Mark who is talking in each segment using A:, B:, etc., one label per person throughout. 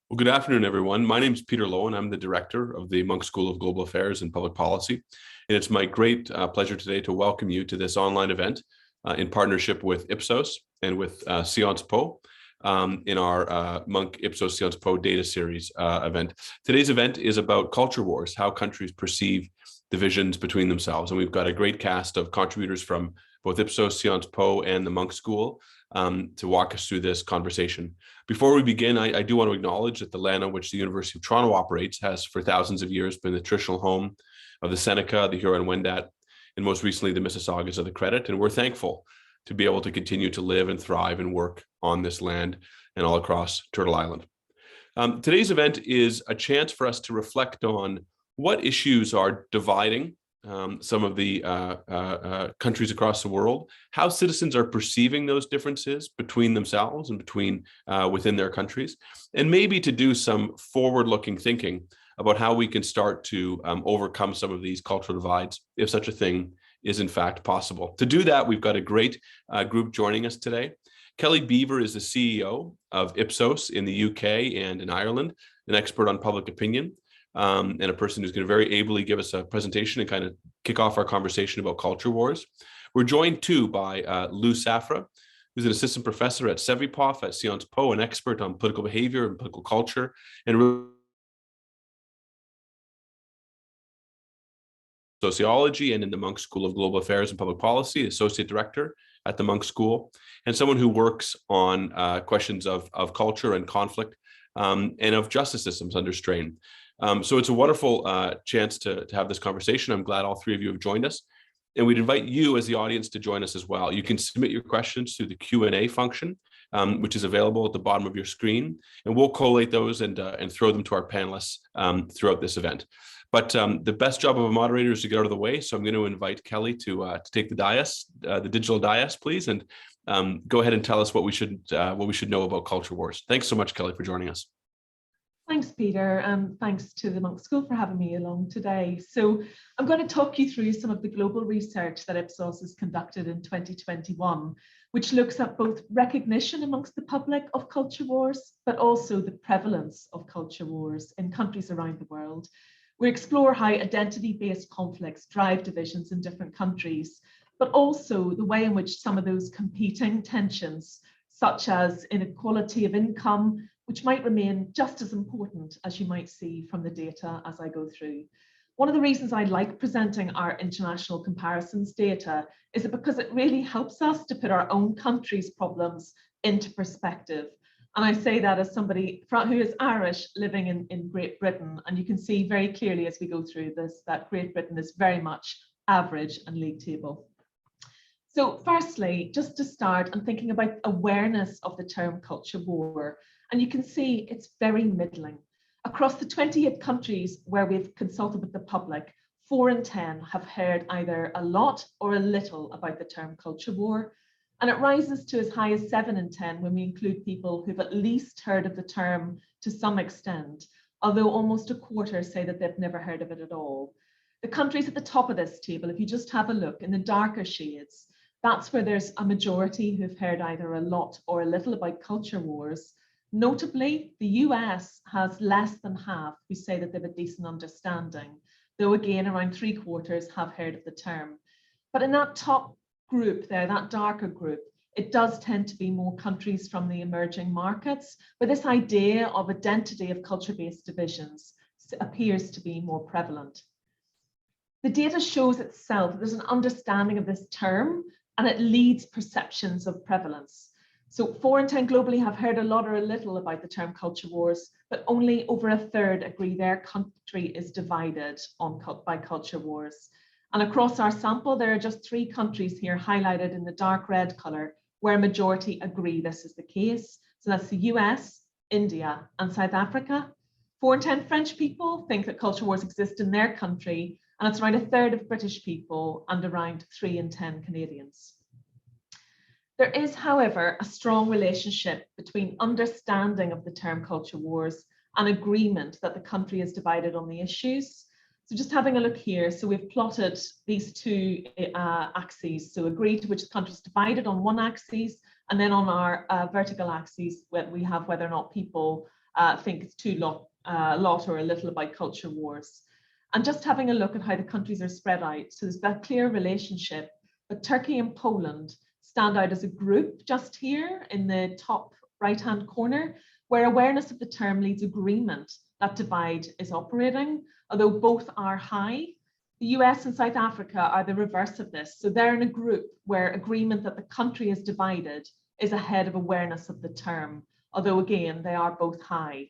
A: Well, good afternoon, everyone. My name is Peter Loewen. I'm the director of the Munk School of Global Affairs and Public Policy. And it's my great pleasure today to welcome you to this online event in partnership with Ipsos and with Sciences Po in our Munk Ipsos Sciences Po data series event. Today's event is about culture wars, how countries perceive divisions between themselves. And we've got a great cast of contributors from both Ipsos, Sciences Po, and the Munk School to walk us through this conversation. Before we begin, I do want to acknowledge that the land on which the University of Toronto operates has for thousands of years been the traditional home of the Seneca, the Huron-Wendat, and most recently the Mississaugas of the Credit. And we're thankful to be able to continue to live and thrive and work on this land and all across Turtle Island. Today's event is a chance for us to reflect on what issues are dividing some of the countries across the world, how citizens are perceiving those differences between themselves and between within their countries, and maybe to do some forward-looking thinking about how we can start to overcome some of these cultural divides, if such a thing is in fact possible. To do that, we've got a great group joining us today. Kelly Beaver is the CEO of Ipsos in the UK and in Ireland, an expert on public opinion, and a person who's going to very ably give us a presentation and kind of kick off our conversation about culture wars. We're joined too by Lou Safra, who's an assistant professor at CEVIPOF-Sciences Po, an expert on political behavior and political culture, and Sociology, and in the Munk School of Global Affairs and Public Policy, associate director at the Munk School, and someone who works on questions of culture and conflict and of justice systems under strain. So it's a wonderful chance to have this conversation. I'm glad all three of you have joined us. And we'd invite you as the audience to join us as well. You can submit your questions through the Q&A function, which is available at the bottom of your screen. And we'll collate those and throw them to our panelists throughout this event. But the best job of a moderator is to get out of the way. So I'm going to invite Kelly to take the dais, the digital dais, please, and go ahead and tell us what we should know about culture wars. Thanks so much, Kelly, for joining us.
B: Thanks, Peter, and thanks to the Munk School for having me along today. So I'm going to talk you through some of the global research that Ipsos has conducted in 2021, which looks at both recognition amongst the public of culture wars, but also the prevalence of culture wars in countries around the world. We explore how identity-based conflicts drive divisions in different countries, but also the way in which some of those competing tensions, such as inequality of income, which might remain just as important as you might see from the data as I go through. One of the reasons I like presenting our international comparisons data is because it really helps us to put our own country's problems into perspective. And I say that as somebody who is Irish living in Great Britain, and you can see very clearly as we go through this that Great Britain is very much average and league table. So firstly, just to start, I'm thinking about awareness of the term culture war. And you can see it's very middling. Across the 28 countries where we've consulted with the public, 4 in 10 have heard either a lot or a little about the term culture war. And it rises to as high as 7 in 10 when we include people who've at least heard of the term to some extent, although almost a quarter say that they've never heard of it at all. The countries at the top of this table, if you just have a look in the darker shades, that's where there's a majority who've heard either a lot or a little about culture wars. Notably, the US has less than half who say that they have a decent understanding, though again, around 3/4 have heard of the term. But in that top group there, that darker group, it does tend to be more countries from the emerging markets, where this idea of identity of culture-based divisions appears to be more prevalent. The data shows itself that there's an understanding of this term, and it leads perceptions of prevalence. So 4 in 10 globally have heard a lot or a little about the term culture wars, but only over a third agree their country is divided by culture wars. And across our sample, there are just 3 countries here highlighted in the dark red color where a majority agree this is the case. So that's the US, India, and South Africa. 4 in 10 French people think that culture wars exist in their country, and it's around a third of British people and around 3 in 10 Canadians. There is, however, a strong relationship between understanding of the term culture wars and agreement that the country is divided on the issues. So just having a look here, so we've plotted these 2 axes. So agree to which the country is divided on one axis And then on our vertical axis, we have whether or not people think it's a lot or a little about culture wars. And just having a look at how the countries are spread out. So there's that clear relationship, but Turkey and Poland stand out as a group just here in the top right-hand corner, where awareness of the term leads agreement that divide is operating, although both are high. The US and South Africa are the reverse of this. So they're in a group where agreement that the country is divided is ahead of awareness of the term, although again, they are both high.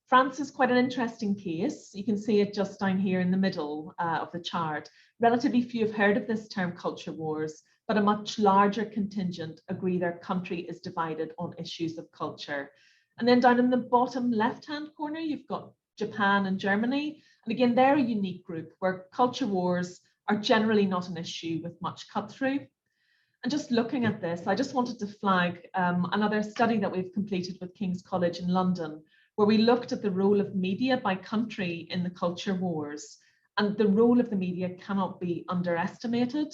B: France is quite an interesting case. You can see it just down here in the middle of the chart. Relatively few have heard of this term culture wars, but a much larger contingent agree their country is divided on issues of culture. And then down in the bottom left-hand corner, you've got Japan and Germany. And again, they're a unique group where culture wars are generally not an issue with much cut through. And just looking at this, I just wanted to flag another study that we've completed with King's College in London, where we looked at the role of media by country in the culture wars. And the role of the media cannot be underestimated.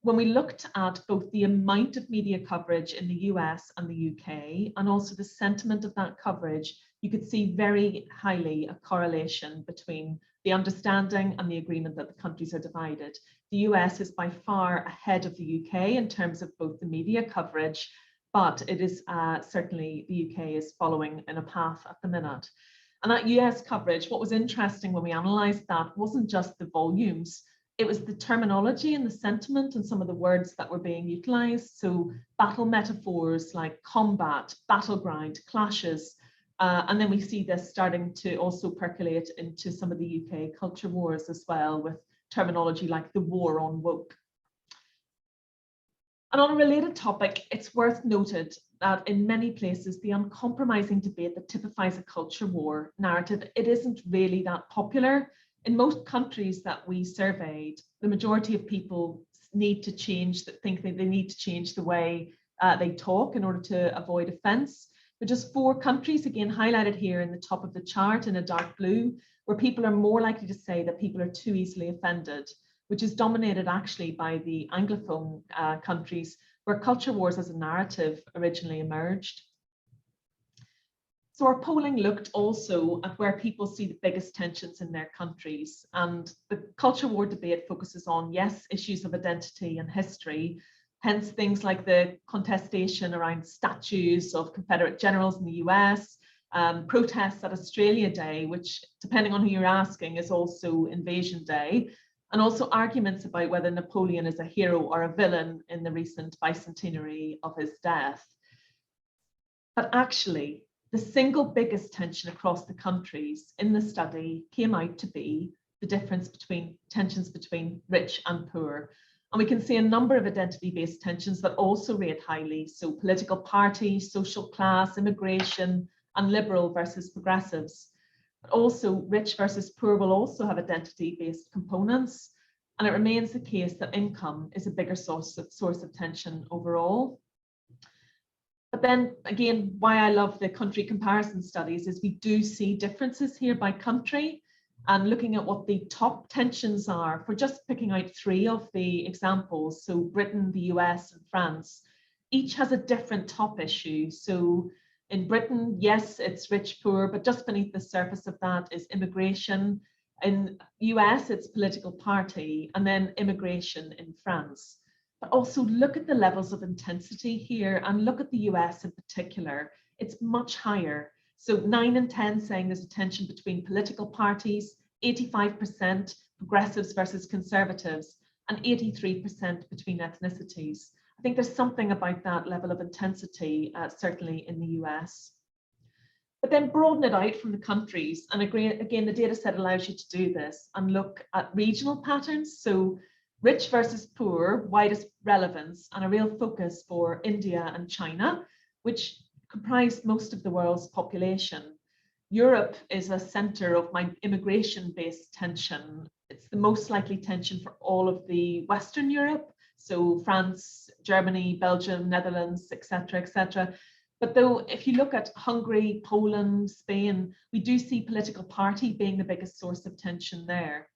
B: When we looked at both the amount of media coverage in the US and the UK, and also the sentiment of that coverage, you could see very highly a correlation between the understanding and the agreement that the countries are divided. The US is by far ahead of the UK in terms of both the media coverage, but it is certainly the UK is following in a path at the minute. And that US coverage, what was interesting when we analysed that wasn't just the volumes, it was the terminology and the sentiment and some of the words that were being utilised. So battle metaphors like combat, battleground, clashes. And then we see this starting to also percolate into some of the UK culture wars as well, with terminology like the war on woke. And on a related topic, it's worth noted that in many places, the uncompromising debate that typifies a culture war narrative, it isn't really that popular. In most countries that we surveyed, the majority of people need to change, think that they need to change the way they talk in order to avoid offence. But just 4 countries, again highlighted here in the top of the chart in a dark blue, where people are more likely to say that people are too easily offended, which is dominated actually by the Anglophone countries, where culture wars as a narrative originally emerged. So our polling looked also at where people see the biggest tensions in their countries, and the culture war debate focuses on, yes, issues of identity and history, hence things like the contestation around statues of Confederate generals in the US, protests at Australia Day, which, depending on who you're asking, is also Invasion Day, and also arguments about whether Napoleon is a hero or a villain in the recent bicentenary of his death. But actually, the single biggest tension across the countries in the study came out to be the difference between tensions between rich and poor. And we can see a number of identity-based tensions that also rate highly. So political parties, social class, immigration, and liberal versus progressives. But also rich versus poor will also have identity-based components. And it remains the case that income is a bigger source of tension overall. But then again, why I love the country comparison studies is we do see differences here by country, and looking at what the top tensions are for just picking out 3 of the examples. So Britain, the US, and France, each has a different top issue. So in Britain, yes, it's rich, poor, but just beneath the surface of that is immigration. In US, it's political party, and then immigration in France. But also look at the levels of intensity here, and look at the US in particular. It's much higher. So 9 in 10 saying there's a tension between political parties, 85% progressives versus conservatives, and 83% between ethnicities. I think there's something about that level of intensity, certainly in the US. But then broaden it out from the countries. And again, the data set allows you to do this and look at regional patterns. So rich versus poor, widest relevance, and a real focus for India and China, which comprise most of the world's population. Europe is a center of my immigration-based tension. It's the most likely tension for all of the Western Europe, so France, Germany, Belgium, Netherlands, etc., etc. But though, if you look at Hungary, Poland, Spain, we do see political party being the biggest source of tension there.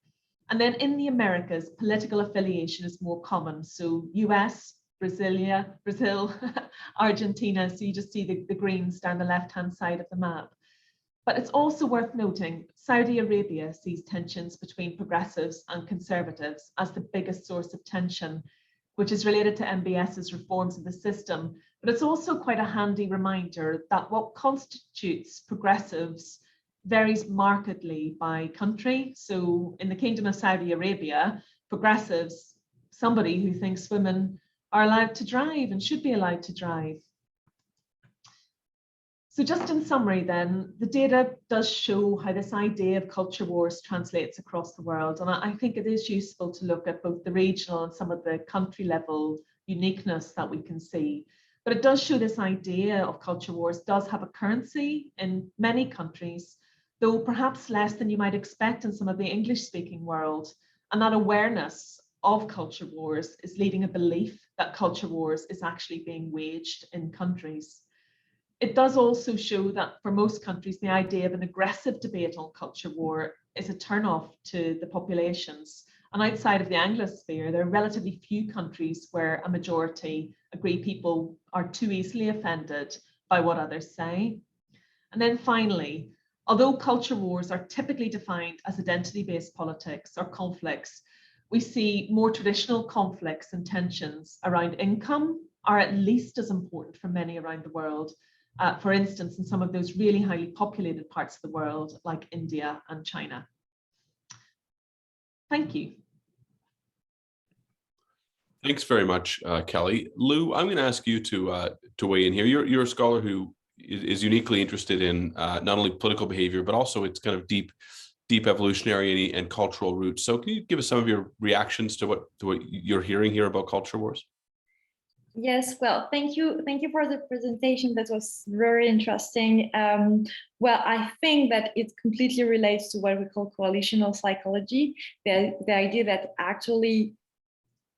B: And then in the Americas, political affiliation is more common. So US, Brazil, Argentina. So you just see the greens down the left-hand side of the map. But it's also worth noting Saudi Arabia sees tensions between progressives and conservatives as the biggest source of tension, which is related to MBS's reforms of the system. But it's also quite a handy reminder that what constitutes progressives varies markedly by country. So in the Kingdom of Saudi Arabia, progressives, somebody who thinks women are allowed to drive and should be allowed to drive. So just in summary then, the data does show how this idea of culture wars translates across the world. And I think it is useful to look at both the regional and some of the country level uniqueness that we can see. But it does show this idea of culture wars does have a currency in many countries, though perhaps less than you might expect in some of the English speaking world. And that awareness of culture wars is leading a belief that culture wars is actually being waged in countries. It does also show that for most countries, the idea of an aggressive debate on culture war is a turn-off to the populations. And outside of the Anglosphere, there are relatively few countries where a majority agree people are too easily offended by what others say. And then finally, although culture wars are typically defined as identity-based politics or conflicts, we see more traditional conflicts and tensions around income are at least as important for many around the world. For instance, in some of those really highly populated parts of the world, like India and China. Thank you.
A: Thanks very much, Kelly. Lou, I'm going to ask you to weigh in here. You're a scholar who is uniquely interested in not only political behavior, but also its kind of deep evolutionary and cultural roots. So can you give us some of your reactions to what you're hearing here about culture wars?
C: Yes, well, thank you for the presentation. That was very interesting. Well, I think that it completely relates to what we call coalitional psychology, the idea that actually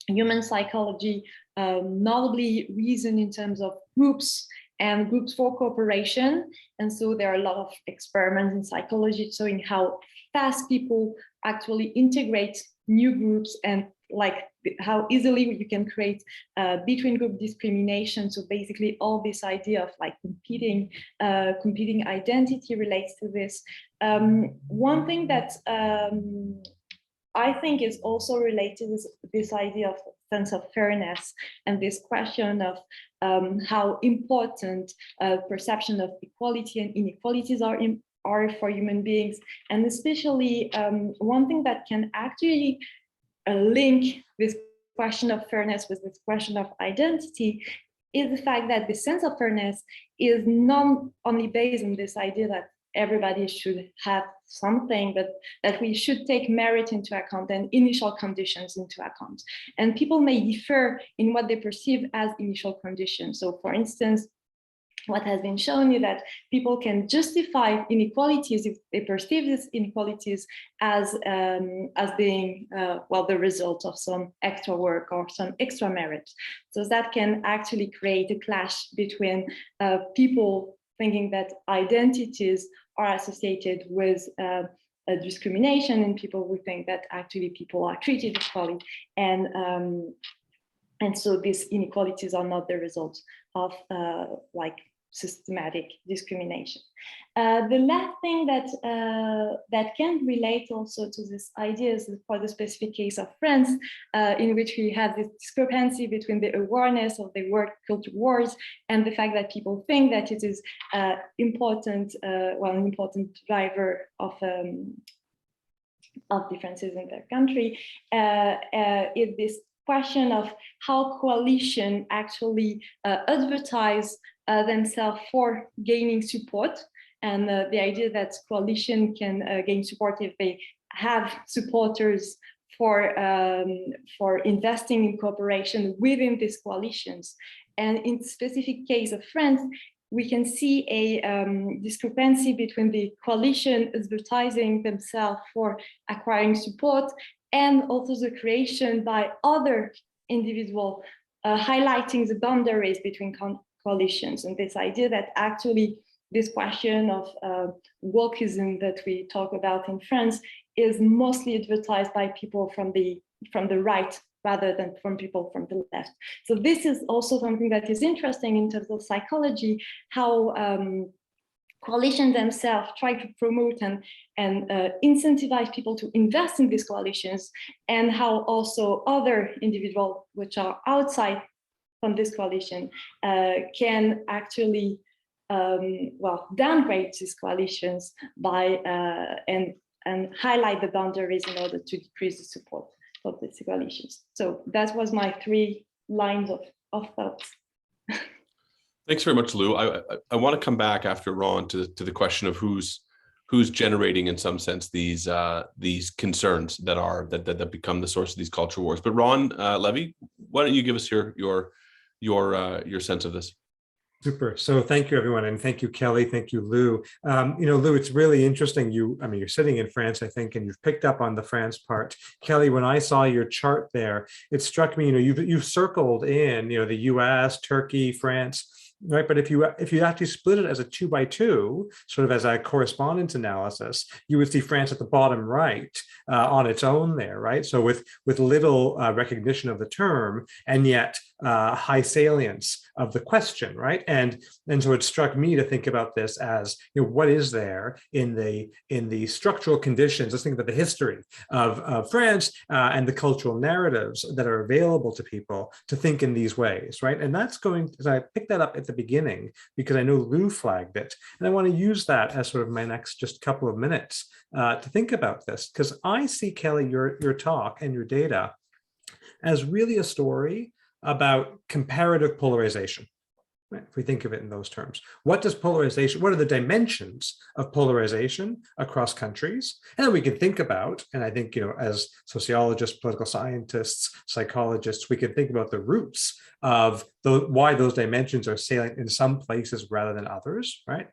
C: human psychology notably reason in terms of groups and groups for cooperation. And so there are a lot of experiments in psychology showing how fast people actually integrate new groups and like how easily you can create between group discrimination. So basically all this idea of like competing identity relates to this. One thing that I think is also related is this idea of sense of fairness and this question of how important perception of equality and inequalities are for human beings. And especially one thing that can actually link this question of fairness with this question of identity is the fact that the sense of fairness is not only based on this idea that everybody should have something, but that we should take merit into account and initial conditions into account. And people may differ in what they perceive as initial conditions. So for instance, what has been shown is that people can justify inequalities if they perceive these inequalities as being well, the result of some extra work or some extra merit. So that can actually create a clash between people thinking that identities are associated with a discrimination and people who think that actually people are treated equally. And so these inequalities are not the result of like systematic discrimination. The last thing that can relate also to this idea is for the specific case of France, in which we have this discrepancy between the awareness of the word culture wars and the fact that people think that it is important, well, an important driver of differences in their country. Is this question of how coalition actually advertise themselves for gaining support, and the idea that coalition can gain support if they have supporters for investing in cooperation within these coalitions. And in the specific case of France, we can see a discrepancy between the coalition advertising themselves for acquiring support and also the creation by other individuals highlighting the boundaries between coalitions. And this idea that actually this question of wokeism that we talk about in France is mostly advertised by people from the right rather than from people from the left. So this is also something that is interesting in terms of psychology, how coalitions themselves try to promote and incentivize people to invest in these coalitions, and how also other individuals which are outside from this coalition can actually downgrade these coalitions by and highlight the boundaries in order to decrease the support for these coalitions. So that was my 3 lines of thoughts.
A: Thanks very much, Lou. I want to come back after Ron to the question of who's generating, in some sense, these concerns that become the source of these culture wars. But Ron Levi, why don't you give us your sense of this?
D: Super. So thank you, everyone. And thank you, Kelly. Thank you, Lou. Lou, it's really interesting. You're sitting in France, I think, and you've picked up on the France part. Kelly, when I saw your chart there, it struck me, you've circled in, the US, Turkey, France, right? But if you actually split it as a 2 by 2, sort of as a correspondence analysis, you would see France at the bottom right on its own there, right? So with little recognition of the term, and yet high salience of the question, right? And so it struck me to think about this as, what is there in the structural conditions? Let's think about the history of France and the cultural narratives that are available to people to think in these ways, right? And that's I picked that up at the beginning because I know Lou flagged it, and I want to use that as sort of my next just couple of minutes to think about this, because I see, Kelly, your talk and your data as really a story about comparative polarization. Right? If we think of it in those terms, what are the dimensions of polarization across countries? And then we can think about, and I think, as sociologists, political scientists, psychologists, we can think about the roots of why those dimensions are salient in some places rather than others, right?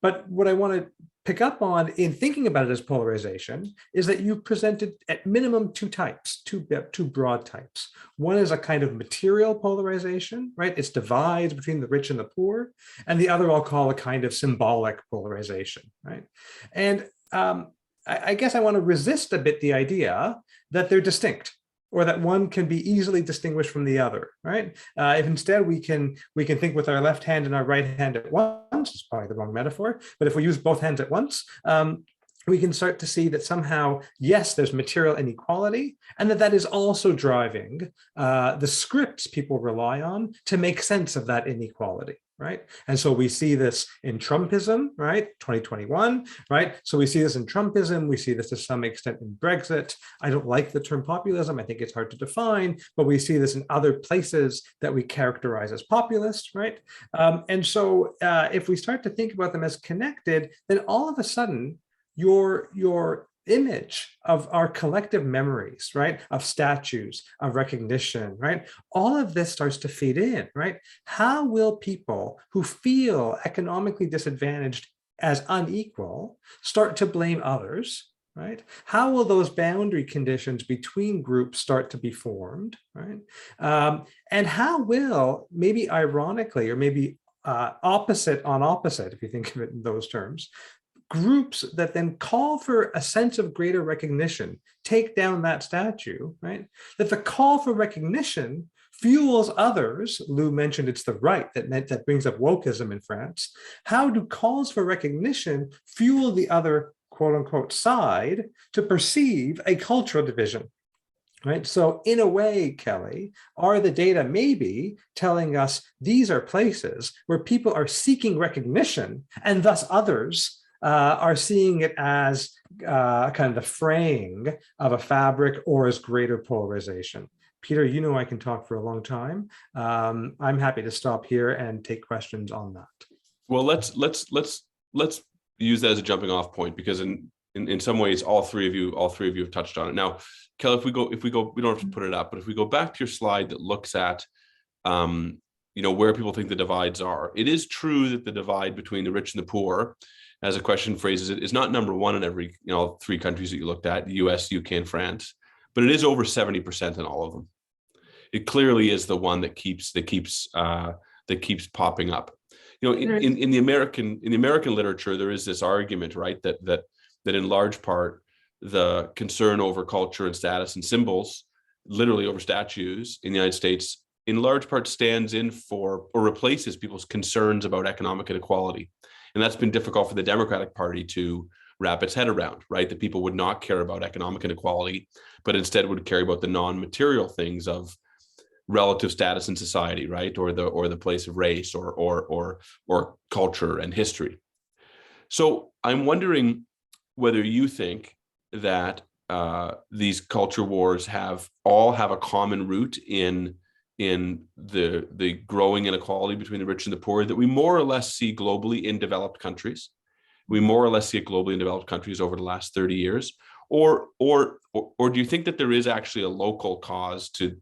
D: But what I want to pick up on in thinking about it as polarization is that you've presented at minimum 2 types, two broad types. One is a kind of material polarization, right? It's divides between the rich and the poor. And the other I'll call a kind of symbolic polarization, right? And I guess I want to resist a bit the idea that they're distinct, or that one can be easily distinguished from the other, right? If instead we can think with our left hand and our right hand at once, it's probably the wrong metaphor, but if we use both hands at once, we can start to see that somehow, yes, there's material inequality, and that is also driving the scripts people rely on to make sense of that inequality. Right. And so we see this in Trumpism, right? 2021, right? So we see this in Trumpism. We see this to some extent in Brexit. I don't like the term populism. I think it's hard to define, but we see this in other places that we characterize as populist, right? And so if we start to think about them as connected, then all of a sudden your image of our collective memories, right, of statues, of recognition, right, all of this starts to feed in, right? How will people who feel economically disadvantaged as unequal start to blame others, right? How will those boundary conditions between groups start to be formed, right? And how will, maybe ironically, or maybe opposite on opposite, if you think of it in those terms, groups that then call for a sense of greater recognition take down that statue, right? That the call for recognition fuels others. Lou mentioned it's the right that brings up wokeism in France. How do calls for recognition fuel the other quote unquote side to perceive a cultural division? Right. So in a way, Kelly, are the data maybe telling us these are places where people are seeking recognition, and thus others are seeing it as kind of the fraying of a fabric or as greater polarization. Peter, I can talk for a long time. I'm happy to stop here and take questions on that.
A: Well, let's use that as a jumping off point, because in some ways, all three of you have touched on it. Now, Kelly, if we go, we don't have to put it up, but if we go back to your slide that looks at where people think the divides are, it is true that the divide between the rich and the poor, as a question phrases it, is not number 1 in every 3 countries that you looked at, the US, UK, and France, but it is over 70% in all of them. It clearly is the one that keeps popping up. In the American literature, there is this argument, right, that in large part the concern over culture and status and symbols literally over statues in the United States, in large part stands in for or replaces people's concerns about economic inequality. And that's been difficult for the Democratic Party to wrap its head around, right? That people would not care about economic inequality, but instead would care about the non-material things of relative status in society, right? Or the place of race or culture and history. So I'm wondering whether you think that these culture wars all have a common root in the growing inequality between the rich and the poor that we more or less see globally in developed countries. We more or less see it globally in developed countries over the last 30 years, or do you think that there is actually a local cause to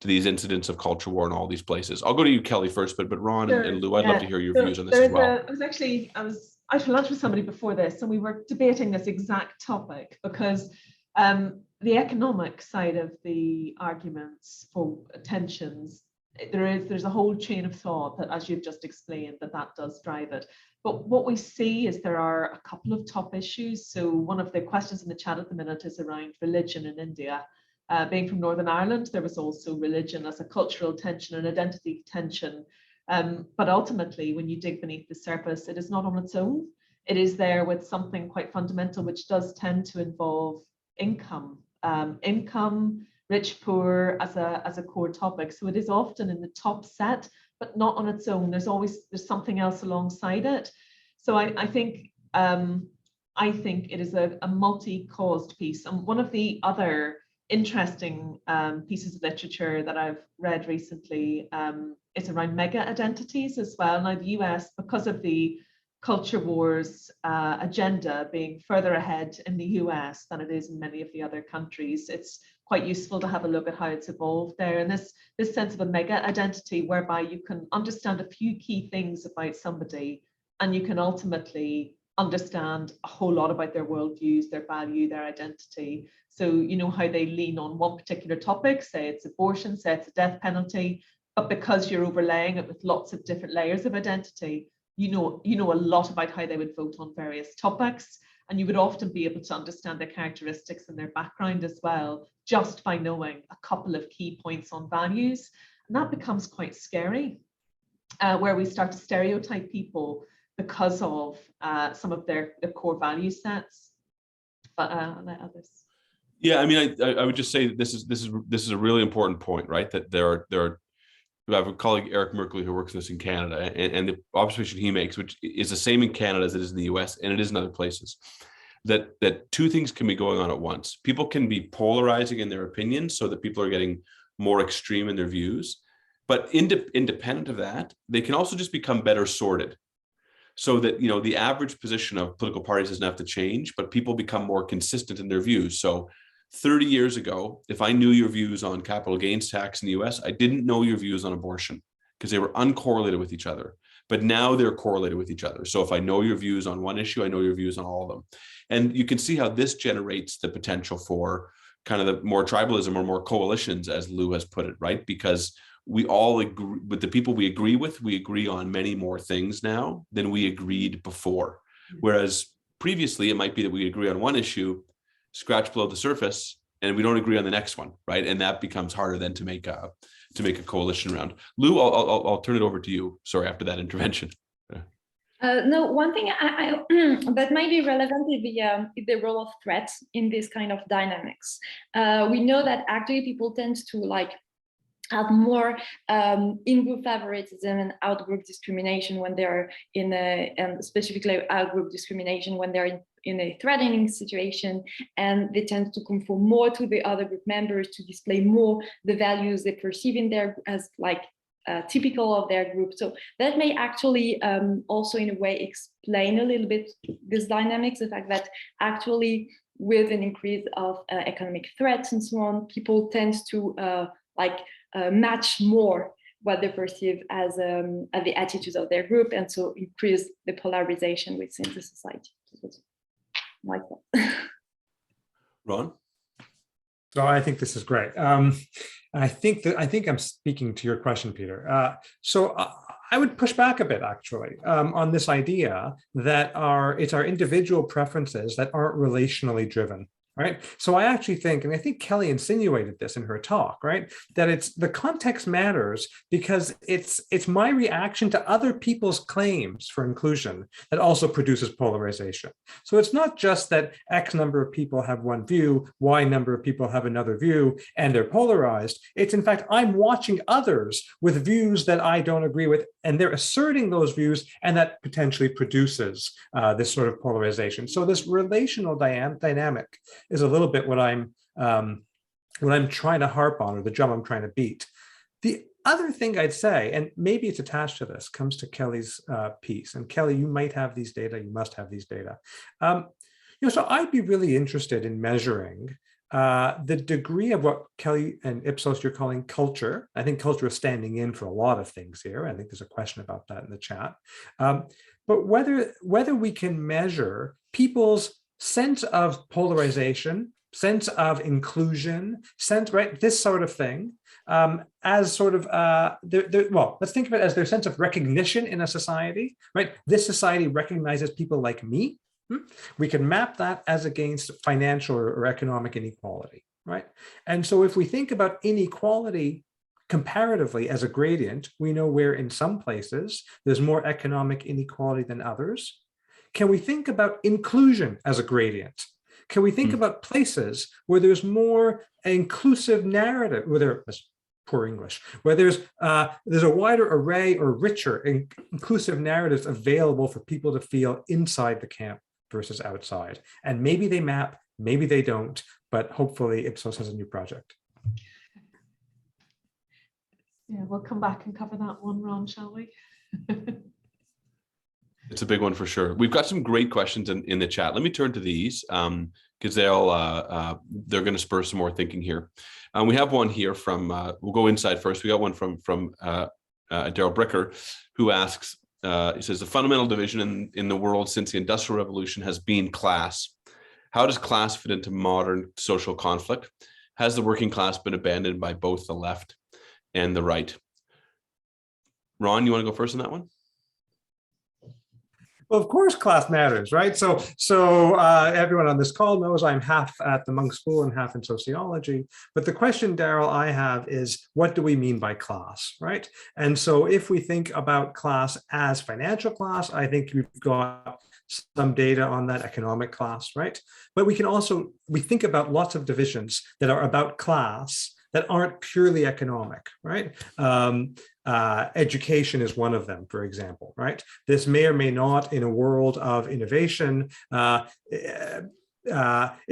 A: these incidents of culture war in all these places? I'll go to you, Kelly, first, but Ron
B: Sure,
A: and Lou, I'd love to hear your
B: so
A: views on this as well.
B: I was out for lunch with somebody before this, and we were debating this exact topic because the economic side of the arguments for tensions, there's a whole chain of thought that, as you've just explained, that does drive it. But what we see is there are a couple of top issues. So one of the questions in the chat at the minute is around religion in India. Being from Northern Ireland, there was also religion as a cultural tension and identity tension. But ultimately, when you dig beneath the surface, it is not on its own. It is there with something quite fundamental, which does tend to involve income. Income, rich, poor as a core topic. So it is often in the top set, but not on its own. There's something else alongside it. So I think it is a multi-caused piece. And one of the other interesting pieces of literature that I've read recently is around mega identities as well. Now, the US, because of the culture wars agenda being further ahead in the US than it is in many of the other countries, it's quite useful to have a look at how it's evolved there. And this sense of a mega identity whereby you can understand a few key things about somebody and you can ultimately understand a whole lot about their worldviews, their value, their identity. So you know how they lean on one particular topic, say it's abortion, say it's a death penalty, but because you're overlaying it with lots of different layers of identity, you know a lot about how they would vote on various topics, and you would often be able to understand their characteristics and their background as well, just by knowing a couple of key points on values. And that becomes quite scary, where we start to stereotype people because of some of their core value sets. But I'll let others.
A: Yeah, I mean, I would just say that this is a really important point, right? That there are I have a colleague, Eric Merkley, who works this in Canada, and the observation he makes, which is the same in Canada as it is in the US, and it is in other places, that two things can be going on at once. People can be polarizing in their opinions so that people are getting more extreme in their views, but independent of that, they can also just become better sorted. So that, you know, the average position of political parties doesn't have to change, but people become more consistent in their views. So 30 years ago, if I knew your views on capital gains tax in the US, I didn't know your views on abortion because they were uncorrelated with each other. But now they're correlated with each other. So if I know your views on one issue, I know your views on all of them. And you can see how this generates the potential for kind of the more tribalism or more coalitions, as Lou has put it, right? Because we all agree with the people we agree on many more things now than we agreed before. Whereas previously, it might be that we agree on one issue, scratch below the surface, and we don't agree on the next one, right? And that becomes harder then to make a coalition around. Lou, I'll turn it over to you. Sorry, after that intervention.
C: No, one thing I that might be relevant is the role of threats in this kind of dynamics. We know that actually people tend to have more in-group favoritism and out-group discrimination when they're and specifically out-group discrimination when they're in a threatening situation, and they tend to conform more to the other group members, to display more the values they perceive in their as typical of their group. So that may actually also in a way explain a little bit this dynamics, the fact that actually with an increase of economic threats and so on, people tend to match more what they perceive as the attitudes of their group, and so increase the polarization within the society. Like that.
A: Ron?
D: So I think this is great. I think I'm speaking to your question, Peter. So I would push back a bit, actually, on this idea that it's our individual preferences that aren't relationally driven. right? So I actually think, and I think Kelly insinuated this in her talk, right, that it's the context matters because it's my reaction to other people's claims for inclusion that also produces polarization. So it's not just that X number of people have one view, Y number of people have another view, and they're polarized. It's in fact, I'm watching others with views that I don't agree with, and they're asserting those views, and that potentially produces this sort of polarization. So this relational dynamic is a little bit what I'm trying to harp on, or the drum I'm trying to beat. The other thing I'd say, and maybe it's attached to this, comes to Kelly's piece. And Kelly, you might have these data, you must have these data. So I'd be really interested in measuring the degree of what Kelly and Ipsos you're calling culture. I think culture is standing in for a lot of things here. I think there's a question about that in the chat. But whether we can measure people's sense of polarization, sense of inclusion, sense, right, this sort of thing, as sort of, well, let's think of it as their sense of recognition in a society, right? This society recognizes people like me. We can map that as against financial or economic inequality, right? And so if we think about inequality comparatively as a gradient, we know where in some places there's more economic inequality than others. Can we think about inclusion as a gradient? Can we think about places where there's more inclusive narrative, where there's poor English, where there's a wider array or richer inclusive narratives available for people to feel inside the camp versus outside? And maybe they map, maybe they don't, but hopefully Ipsos has a new project.
B: Yeah, we'll come back and cover that one, Ron, shall we?
A: It's a big one for sure. We've got some great questions in the chat. Let me turn to these because they're going to spur some more thinking here. We have one here from, we'll go inside first. We got one from Daryl Bricker, who asks, he says, the fundamental division in the world since the Industrial Revolution has been class. How does class fit into modern social conflict? Has the working class been abandoned by both the left and the right? Ron, you want to go first on that one?
D: Well, of course, class matters, right? So everyone on this call knows I'm half at the Munk School and half in sociology. But the question, Daryl, I have is, what do we mean by class, right? And so if we think about class as financial class, I think we've got some data on that, economic class, right? But we think about lots of divisions that are about class that aren't purely economic, right? Education is one of them, for example, right? This may or may not, in a world of innovation, it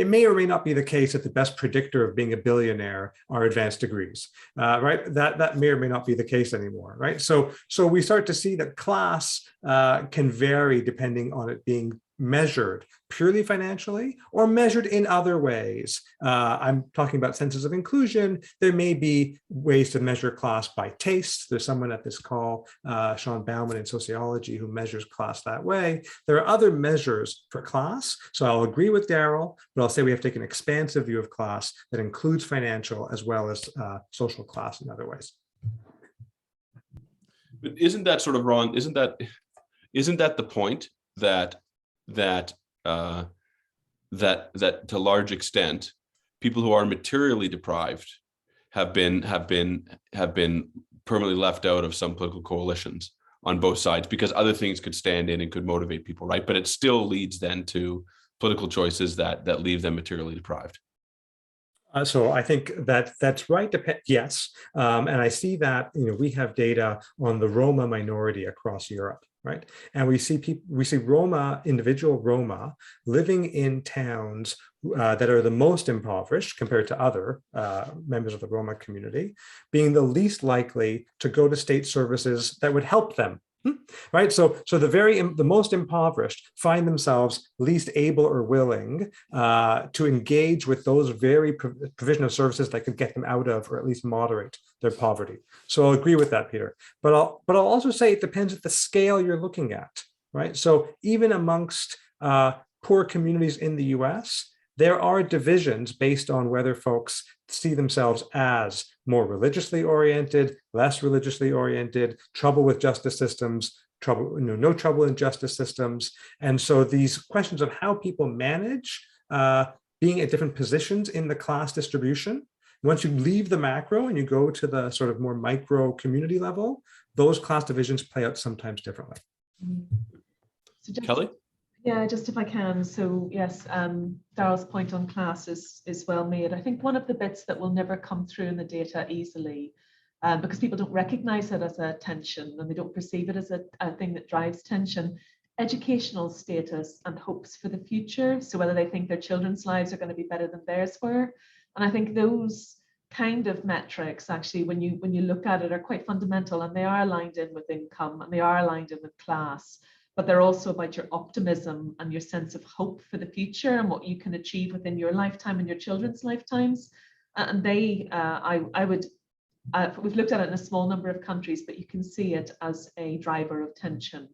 D: may or may not be the case that the best predictor of being a billionaire are advanced degrees, right? That may or may not be the case anymore, right? So we start to see that class can vary depending on it being measured purely financially or measured in other ways. I'm talking about senses of inclusion. There may be ways to measure class by taste. There's someone at this call, Sean Bauman in sociology, who measures class that way. There are other measures for class. So I'll agree with Daryl, but I'll say we have to take an expansive view of class that includes financial as well as social class in other ways.
A: But isn't that sort of wrong? Isn't that the point that to a large extent, people who are materially deprived have been permanently left out of some political coalitions on both sides because other things could stand in and could motivate people, right? But it still leads then to political choices that leave them materially deprived.
D: So I think that's right. Yes, and I see that we have data on the Roma minority across Europe, right? And we see individual Roma living in towns that are the most impoverished compared to other members of the Roma community, being the least likely to go to state services that would help them. Right, so the most impoverished find themselves least able or willing to engage with those very provision of services that could get them out of, or at least moderate their poverty. So I'll agree with that, Peter. But I'll also say it depends at the scale you're looking at, right? So even amongst poor communities in the U.S., there are divisions based on whether folks see themselves as more religiously oriented, less religiously oriented, trouble with justice systems, no trouble in justice systems. And so these questions of how people manage being at different positions in the class distribution. Once you leave the macro and you go to the sort of more micro community level, those class divisions play out sometimes differently.
B: So just,
A: Kelly?
B: Yeah, just if I can. So yes, Darryl's point on class is well made. I think one of the bits that will never come through in the data easily, because people don't recognize it as a tension and they don't perceive it as a thing that drives tension, educational status and hopes for the future. So whether they think their children's lives are going to be better than theirs were. And I think those kind of metrics, actually, when you look at it, are quite fundamental, and they are aligned in with income and they are aligned in with class, but they're also about your optimism and your sense of hope for the future and what you can achieve within your lifetime and your children's lifetimes. And they, we've looked at it in a small number of countries, but you can see it as a driver of tension.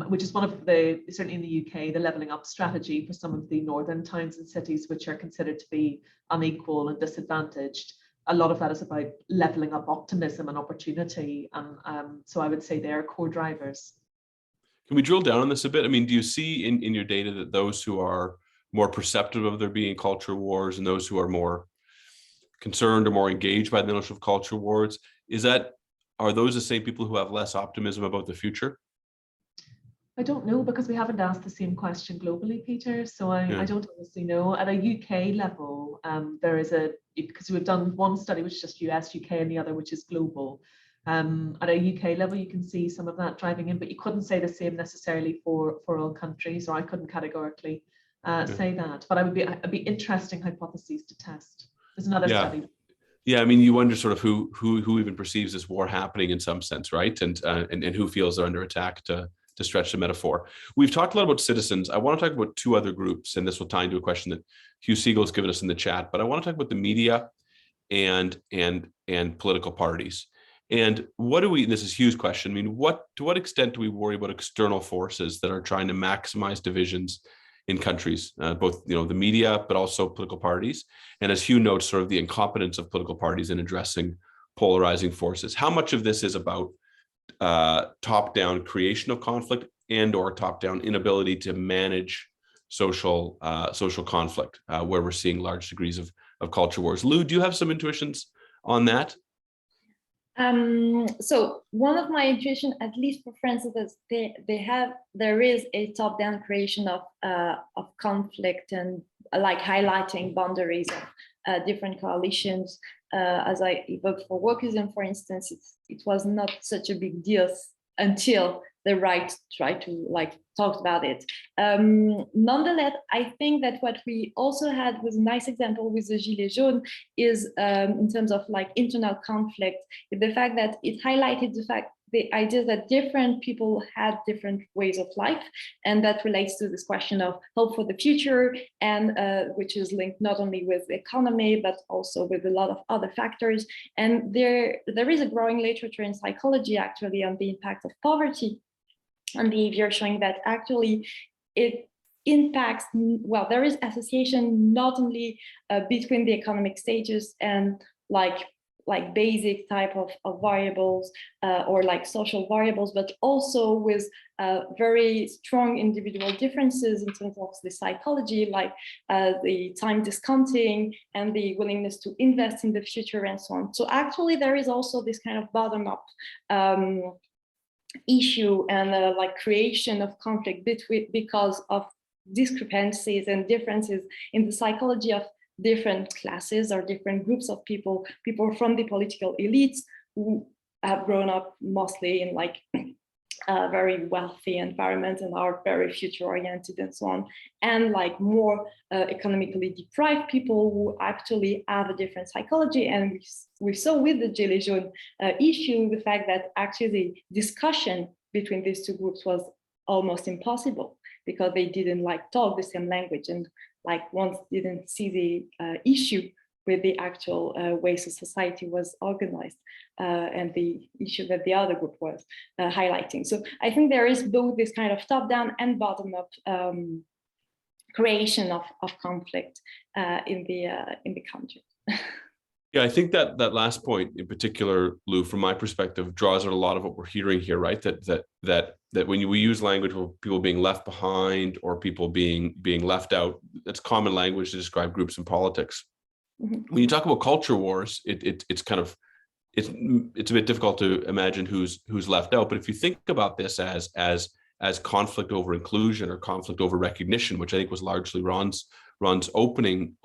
B: Which is one of the, certainly in the UK, the levelling up strategy for some of the northern towns and cities which are considered to be unequal and disadvantaged. A lot of that is about levelling up optimism and opportunity. And so I would say they are core drivers.
A: Can we drill down on this a bit? I mean, do you see in your data that those who are more perceptive of there being culture wars and those who are more concerned or more engaged by the notion of culture wars, are those the same people who have less optimism about the future?
B: I don't know, because we haven't asked the same question globally, Peter. So I don't honestly know. At a UK level, there is because we've done one study which is just US, UK, and the other which is global. At a UK level, you can see some of that driving in, but you couldn't say the same necessarily for all countries, or I couldn't categorically say that. But it'd be interesting hypotheses to test. There's another study.
A: Yeah, I mean, you wonder sort of who even perceives this war happening in some sense, right? And who feels they're under attack, to stretch the metaphor. We've talked a lot about citizens. I want to talk about two other groups, and this will tie into a question that Hugh Siegel's given us in the chat, but I want to talk about the media and political parties. And this is Hugh's question, I mean, to what extent do we worry about external forces that are trying to maximize divisions in countries, both the media, but also political parties? And as Hugh notes, sort of the incompetence of political parties in addressing polarizing forces. How much of this is about top-down creation of conflict and/or top-down inability to manage social conflict, where we're seeing large degrees of culture wars? Lou, do you have some intuitions on that?
C: So one of my intuition, at least for France, is that there is a top-down creation of conflict and like highlighting boundaries of different coalitions. As I evoked for wokeism, for instance, it was not such a big deal until the right tried to talk about it. Nonetheless, I think that what we also had was a nice example with the Gilets jaunes is in terms of internal conflict, the fact that it highlighted the idea that different people had different ways of life, and that relates to this question of hope for the future, and which is linked not only with the economy but also with a lot of other factors. And there is a growing literature in psychology actually on the impact of poverty on behavior, showing that actually it impacts, well, there is association not only between the economic stages and like basic type of variables or social variables, but also with very strong individual differences in terms of the psychology, like the time discounting and the willingness to invest in the future and so on. So actually there is also this kind of bottom-up issue and creation of conflict because of discrepancies and differences in the psychology of different classes or different groups of people from the political elites who have grown up mostly in a very wealthy environment and are very future oriented and so on, and more economically deprived people who actually have a different psychology. And we saw with the Gilets jaunes issue the fact that actually the discussion between these two groups was almost impossible because they didn't talk the same language, and once didn't see the issue with the actual ways of society was organized and the issue that the other group was highlighting. So I think there is both this kind of top-down and bottom-up creation of conflict in the country.
A: Yeah, I think that that last point in particular, Lou, from my perspective, draws out a lot of what we're hearing here, right? That when we use language for people being left behind or people being left out, that's common language to describe groups in politics.
C: Mhm.
A: When you talk about culture wars, it's kind of it's a bit difficult to imagine who's left out. But if you think about this as conflict over inclusion or conflict over recognition, which I think was largely Ron's opening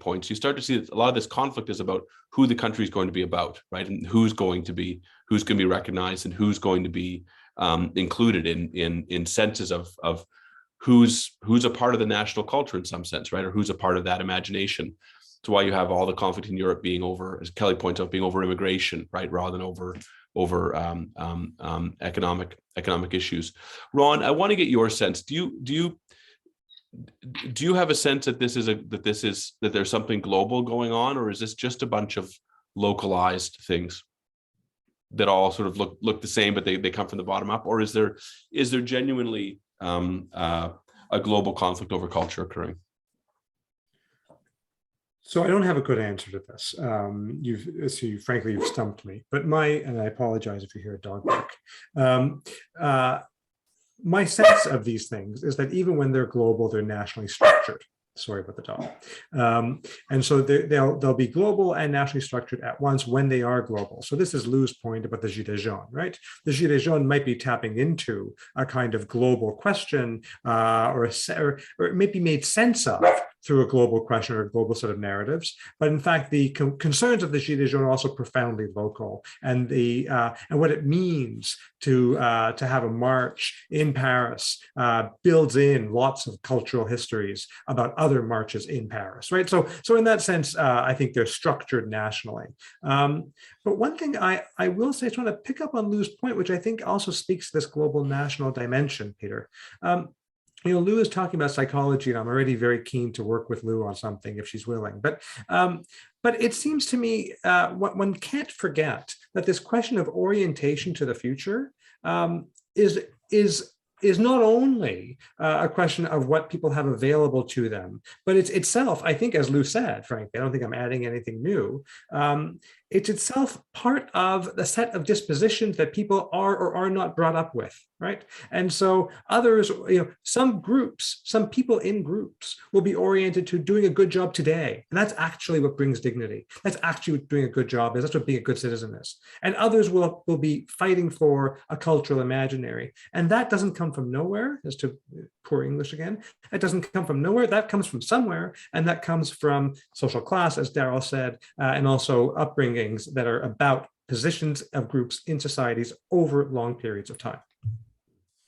A: points, you start to see that a lot of this conflict is about who the country is going to be about, right? And who's going to be recognized and who's going to be included in senses of who's a part of the national culture in some sense, right? Or who's a part of that imagination. It's why you have all the conflict in Europe being over, as Kelly points out, being over immigration, right, rather than over economic issues. Ron, I want to get your sense. Do you have a sense that that there's something global going on, or is this just a bunch of localized things that all sort of look the same, but they come from the bottom up, or is there genuinely a global conflict over culture occurring?
D: So I don't have a good answer to this. Frankly, you've stumped me. But and I apologize if you hear a dog bark. My sense of these things is that even when they're global, they're nationally structured. Sorry about the dog. And so they'll be global and nationally structured at once when they are global. So this is Lou's point about the Gilets jaunes, right? The Gilets jaunes might be tapping into a kind of global question or it may be made sense of through a global question or a global set of narratives. But in fact, the concerns of the Gilets jaunes are also profoundly local, and what it means to have a march in Paris builds in lots of cultural histories about other marches in Paris, right? So in that sense, I think they're structured nationally. But one thing I will say, I just want to pick up on Lou's point, which I think also speaks to this global national dimension, Peter. Lou is talking about psychology, and I'm already very keen to work with Lou on something if she's willing. But it seems to me one can't forget that this question of orientation to the future is not only a question of what people have available to them, but it's itself, I think, as Lou said, frankly, I don't think I'm adding anything new. It's itself part of the set of dispositions that people are or are not brought up with, right? And so others, some people in groups will be oriented to doing a good job today. And that's actually what brings dignity. That's actually what doing a good job is. That's what being a good citizen is. And others will be fighting for a cultural imaginary. And that doesn't come from nowhere, as to poor English again. It doesn't come from nowhere. That comes from somewhere. And that comes from social class, as Daryl said, and also upbringings that are about positions of groups in societies over long periods of time.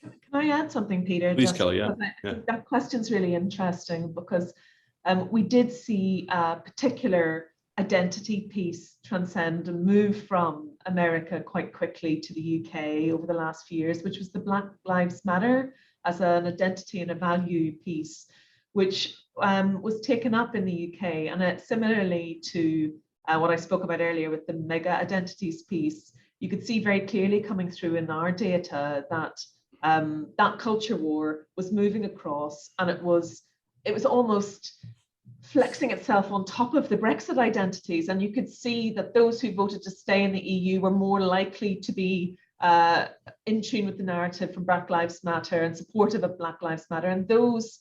B: Can I add something, Peter?
A: Please, Kelly. Yeah.
B: That question's really interesting because we did see a particular identity piece transcend and move from America quite quickly to the UK over the last few years, which was the Black Lives Matter as an identity and a value piece, which was taken up in the UK. And similarly to what I spoke about earlier with the mega identities piece, you could see very clearly coming through in our data that that culture war was moving across, and it was almost flexing itself on top of the Brexit identities. And you could see that those who voted to stay in the EU were more likely to be in tune with the narrative from Black Lives Matter and supportive of Black Lives Matter. And those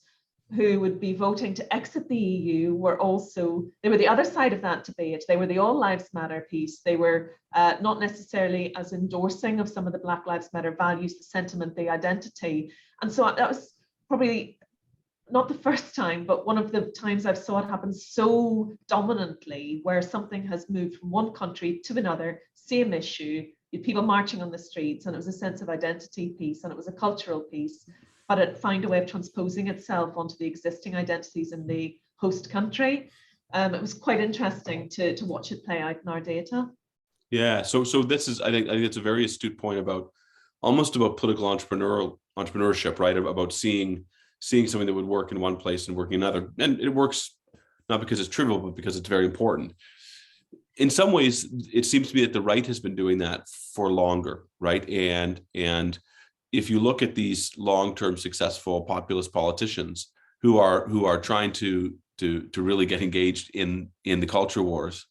B: who would be voting to exit the EU were the other side of that debate. They were the All Lives Matter piece. They were not necessarily as endorsing of some of the Black Lives Matter values, the sentiment, the identity. And so that was probably not the first time, but one of the times I've saw it happen so dominantly, where something has moved from one country to another, same issue, people marching on the streets, and it was a sense of identity piece, and it was a cultural piece. But it found a way of transposing itself onto the existing identities in the host country. It was quite interesting to watch it play out in our data.
A: Yeah, so this is, I think it's a very astute point about political entrepreneurship, right? About seeing something that would work in one place and working in another. And it works not because it's trivial, but because it's very important. In some ways, it seems to me that the right has been doing that for longer, right? And if you look at these long-term successful populist politicians who are trying to really get engaged in the culture wars,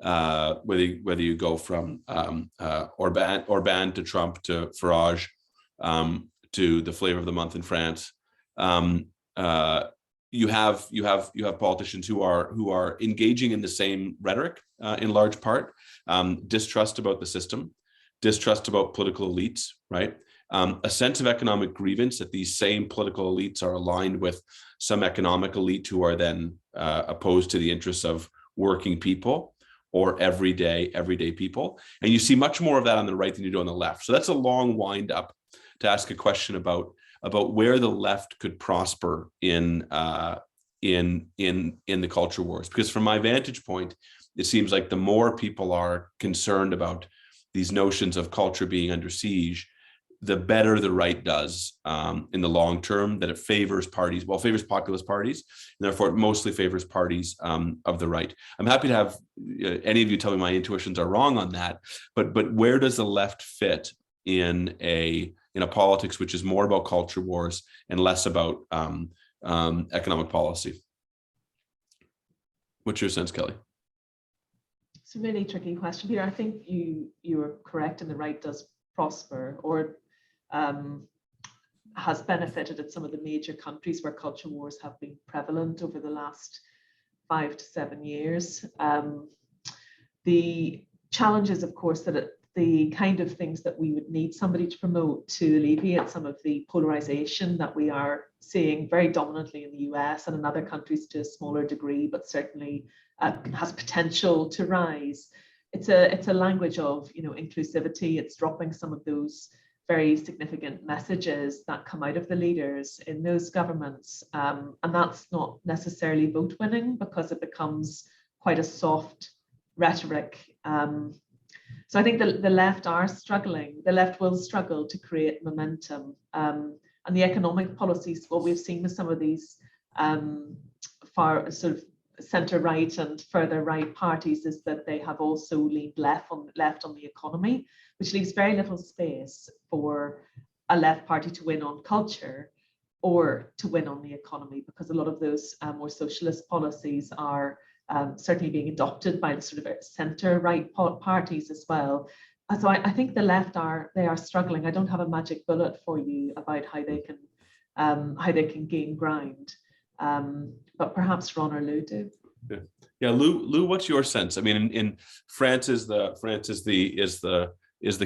A: whether you go from Orban to Trump to Farage to the flavor of the month in France. You have politicians who are engaging in the same rhetoric in large part, distrust about the system, distrust about political elites, right? A sense of economic grievance that these same political elites are aligned with some economic elite who are then opposed to the interests of working people or everyday people. And you see much more of that on the right than you do on the left. So that's a long wind up to ask a question about where the left could prosper in the culture wars. Because from my vantage point, it seems like the more people are concerned about these notions of culture being under siege, the better the right does in the long term, that it favors parties, favors populist parties, and therefore it mostly favors parties of the right. I'm happy to have any of you tell me my intuitions are wrong on that, but where does the left fit in a politics which is more about culture wars and less about economic policy? What's your sense, Kelly?
B: It's a really tricky question, Peter. I think you are correct, and the right does prosper, or has benefited in some of the major countries where culture wars have been prevalent over the last 5 to 7 years. The challenge is, of course, that the kind of things that we would need somebody to promote to alleviate some of the polarization that we are seeing very dominantly in the US and in other countries to a smaller degree, but certainly has potential to rise. It's a language of inclusivity. It's dropping some of those very significant messages that come out of the leaders in those governments, and that's not necessarily vote winning because it becomes quite a soft rhetoric. So I think the left are struggling. The left will struggle to create momentum, and the economic policies, what we've seen with some of these far sort of centre right and further right parties is that they have also leaned left on the economy, which leaves very little space for a left party to win on culture or to win on the economy, because a lot of those more socialist policies are certainly being adopted by the sort of centre right parties as well. So I think the left are struggling. I don't have a magic bullet for you about how they can gain ground. But perhaps Ron or Lou do.
A: Yeah, Lou, what's your sense? I mean, in France is the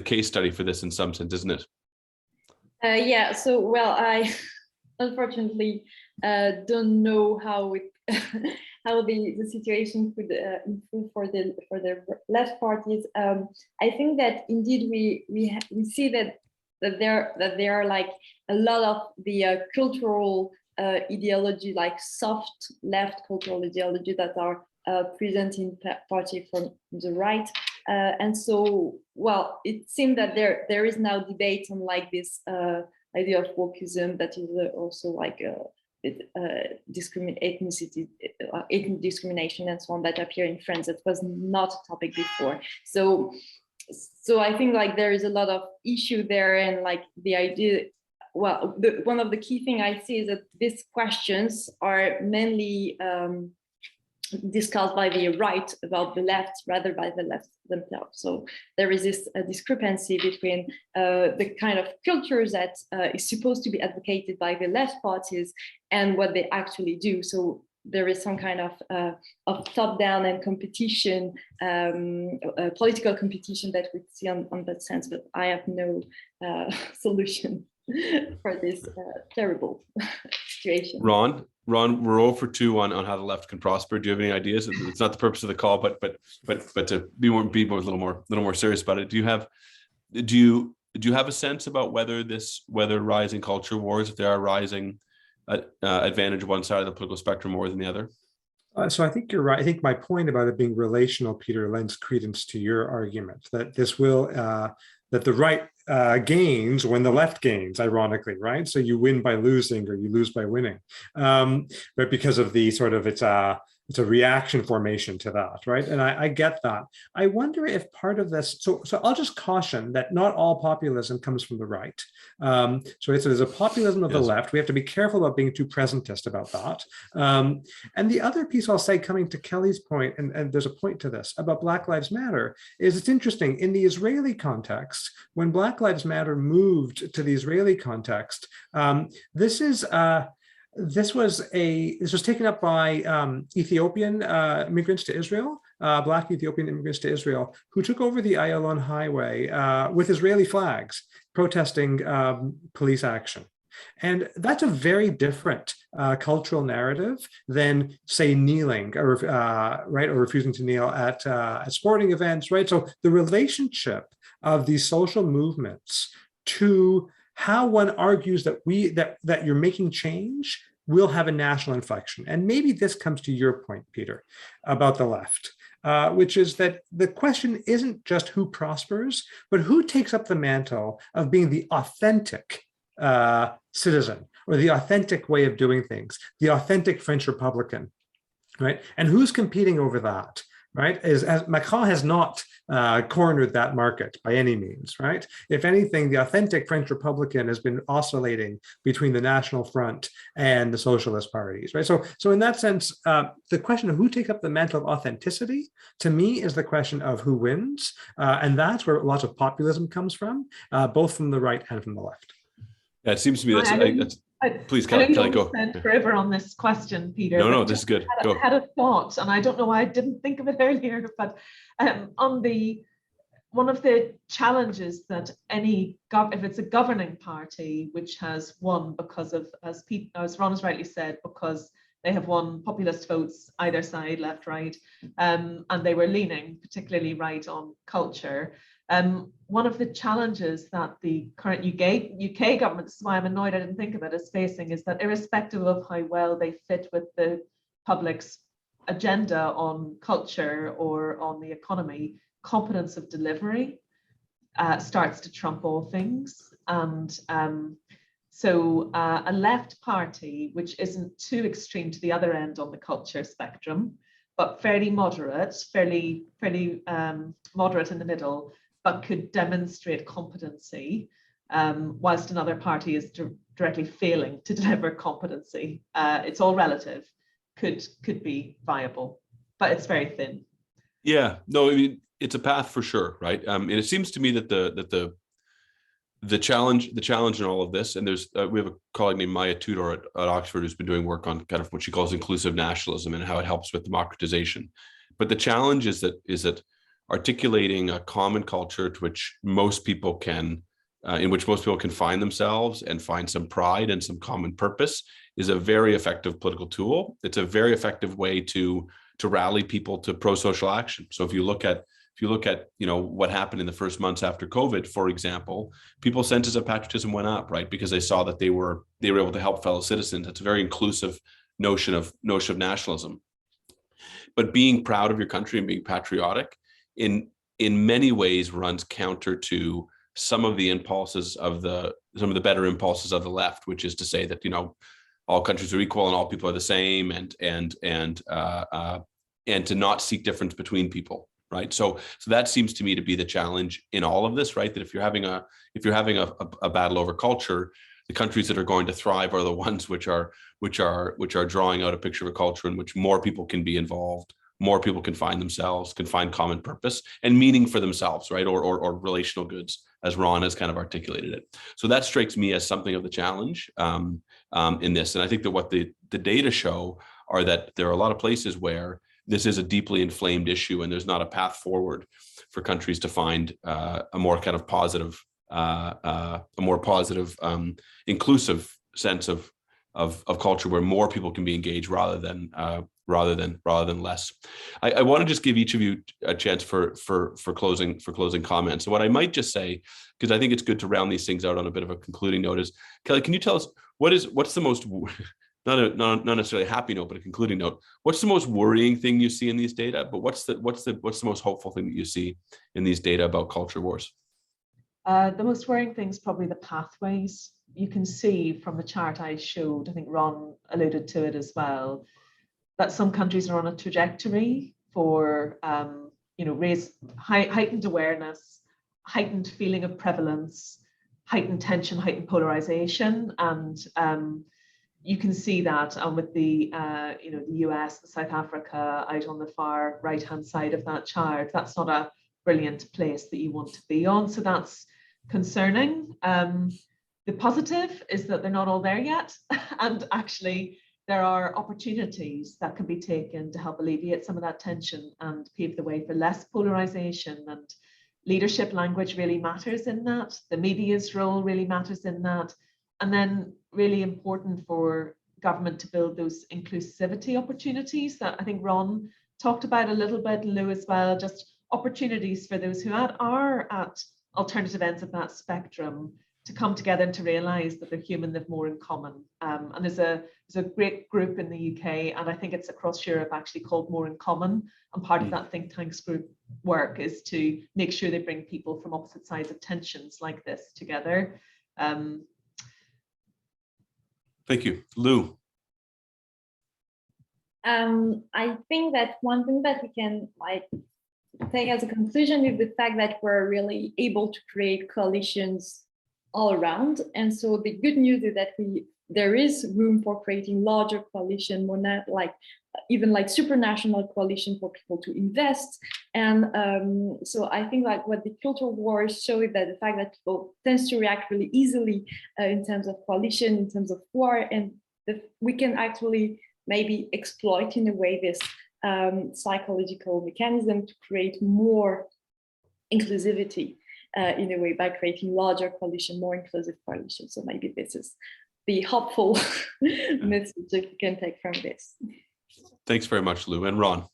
A: case study for this in some sense, isn't it?
C: Yeah. So, well, I unfortunately don't know how the situation could improve for the left parties. I think that indeed we see that there are like a lot of the cultural ideology, like soft left cultural ideology that are present in party from the right, and so, well, it seems that there is now debate on like this idea of wokeism that is also like ethnic discrimination and so on that appear in France. That was not a topic before. So I think like there is a lot of issue there, and like the idea. Well, one of the key things I see is that these questions are mainly discussed by the right about the left rather by the left themselves. So there is this discrepancy between the kind of cultures that is supposed to be advocated by the left parties and what they actually do. So there is some kind of top-down and competition, political competition that we see on that sense, but I have no solution for this terrible situation.
A: Ron, we're 0 for 2 on how the left can prosper. Do you have any ideas? It's not the purpose of the call, but to be a little more serious about it. Do you have a sense about whether rising culture wars, if they are rising, advantage one side of the political spectrum more than the other?
D: So I think you're right. I think my point about it being relational, Peter, lends credence to your argument that this will that the right gains when the left gains, ironically, right? So you win by losing or you lose by winning, but because of the sort of it's a reaction formation to that, right? And I get that. I wonder if part of this, so I'll just caution that not all populism comes from the right. So there's a populism of the left. We have to be careful about being too presentist about that. And the other piece I'll say, coming to Kelly's point, and there's a point to this about Black Lives Matter, is it's interesting in the Israeli context, when Black Lives Matter moved to the Israeli context, this was taken up by Ethiopian immigrants to Israel, Black Ethiopian immigrants to Israel, who took over the Ayalon Highway with Israeli flags, protesting police action. And that's a very different cultural narrative than, say, kneeling or right, or refusing to kneel at sporting events, right? So the relationship of these social movements to how one argues that that you're making change will have a national inflection. And maybe this comes to your point, Peter, about the left, which is that the question isn't just who prospers, but who takes up the mantle of being the authentic citizen, or the authentic way of doing things, the authentic French Republican, right? And who's competing over that, right? As Macron has not cornered that market by any means, right? If anything, the authentic French Republican has been oscillating between the National Front and the socialist parties, right? So in that sense, the question of who takes up the mantle of authenticity, to me, is the question of who wins. And that's where lots of populism comes from, both from the right and from the left.
A: Yeah, it seems to me that's please, Kelly, go.
B: Spend forever on this question, Peter.
A: No, this is good.
B: I had a thought, and I don't know why I didn't think of it earlier, but one of the challenges that if it's a governing party which has won because of, as Ron has rightly said, because they have won populist votes either side, left, right, and they were leaning particularly right on culture. One of the challenges that the current UK government, this is why I'm annoyed I didn't think of it, is facing, is that irrespective of how well they fit with the public's agenda on culture or on the economy, competence of delivery starts to trump all things. And so a left party, which isn't too extreme to the other end on the culture spectrum, but fairly moderate, fairly moderate in the middle, but could demonstrate competency, whilst another party is directly failing to deliver competency. It's all relative, could be viable, but it's very thin.
A: Yeah, no, I mean, it's a path for sure, right? And it seems to me that the challenge in all of this, and there's we have a colleague named Maya Tudor at Oxford who's been doing work on kind of what she calls inclusive nationalism and how it helps with democratization. But the challenge is that articulating a common culture to which most people can, in which most people can find themselves and find some pride and some common purpose, is a very effective political tool. It's a very effective way to rally people to pro-social action. So if you look at what happened in the first months after COVID, for example, people's senses of patriotism went up, right? Because they saw that they were able to help fellow citizens. It's a very inclusive notion of nationalism. But being proud of your country and being patriotic in many ways runs counter to some of the better impulses of the left, which is to say that all countries are equal and all people are the same, and to not seek difference between people, right? So that seems to me to be the challenge in all of this, right? That if you're having a battle over culture, the countries that are going to thrive are the ones which are drawing out a picture of a culture in which more people can be involved, more people can find themselves, can find common purpose and meaning for themselves, right? Or relational goods, as Ron has kind of articulated it. So that strikes me as something of the challenge in this. And I think that what the data show are that there are a lot of places where this is a deeply inflamed issue and there's not a path forward for countries to find a more kind of positive, inclusive sense of culture where more people can be engaged rather than less. I want to just give each of you a chance for closing comments. So what I might just say, because I think it's good to round these things out on a bit of a concluding note, is Kelly, can you tell us what's the most, not necessarily a happy note, but a concluding note, what's the most worrying thing you see in these data, but what's the most hopeful thing that you see in these data about culture wars?
B: The most worrying thing is probably the pathways. You can see from the chart I showed, I think Ron alluded to it as well, that some countries are on a trajectory for raise heightened awareness, heightened feeling of prevalence, heightened tension, heightened polarization, and you can see that with the the US, South Africa out on the far right-hand side of that chart. That's not a brilliant place that you want to be on, so that's concerning. The positive is that they're not all there yet, and actually there are opportunities that can be taken to help alleviate some of that tension and pave the way for less polarization. And leadership language really matters in that. The media's role really matters in that. And then really important for government to build those inclusivity opportunities that I think Ron talked about a little bit, Lou as well, just opportunities for those who are at alternative ends of that spectrum to come together and to realize that they're human, they've more in common. And there's a great group in the UK, and I think it's across Europe actually, called More in Common. And part of that think tanks group work is to make sure they bring people from opposite sides of tensions like this together.
A: Thank you. Lou.
C: I think that one thing that we can take as a conclusion is the fact that we're really able to create coalitions all around. And so the good news is that there is room for creating larger coalition, more even supranational coalition for people to invest. And so I think what the cultural wars show is that the fact that people tends to react really easily in terms of coalition, in terms of war, and we can actually maybe exploit in a way this psychological mechanism to create more inclusivity in a way by creating larger coalition, more inclusive coalition. So maybe this is the hopeful message that we can take from this.
A: Thanks very much, Lou. And Ron.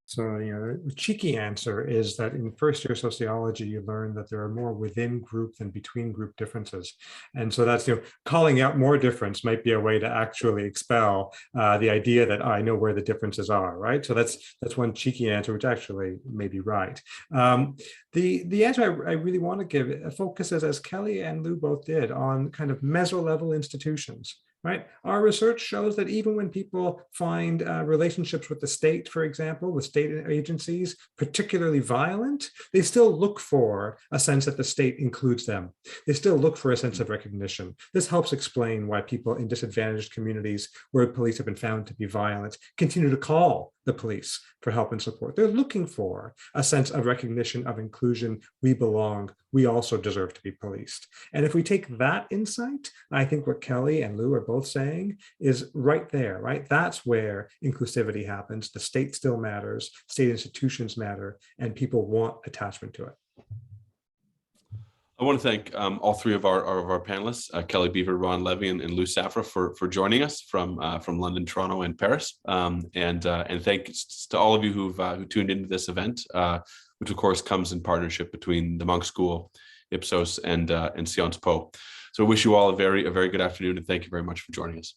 D: So, the cheeky answer is that in first year sociology, you learn that there are more within group than between group differences. And so that's, calling out more difference might be a way to actually expel the idea that I know where the differences are, right? So that's one cheeky answer, which actually may be right. The answer I really want to give focuses, as Kelly and Lou both did, on kind of meso-level institutions. Right. Our research shows that even when people find relationships with the state, for example, with state agencies, particularly violent, they still look for a sense that the state includes them. They still look for a sense of recognition. This helps explain why people in disadvantaged communities where police have been found to be violent continue to call the police for help and support. They're looking for a sense of recognition, of inclusion. We belong. We also deserve to be policed. And if we take that insight, I think what Kelly and Lou are both saying is right there, right? That's where inclusivity happens. The state still matters, state institutions matter, and people want attachment to it.
A: I want to thank all three of our panelists, Kelly, Beaver, Ron Levy, and Lou Safra for joining us from London, Toronto, and Paris. And thanks to all of you who tuned into this event, which of course comes in partnership between the Munk School, Ipsos, and Sciences Po. So I wish you all a very good afternoon, and thank you very much for joining us.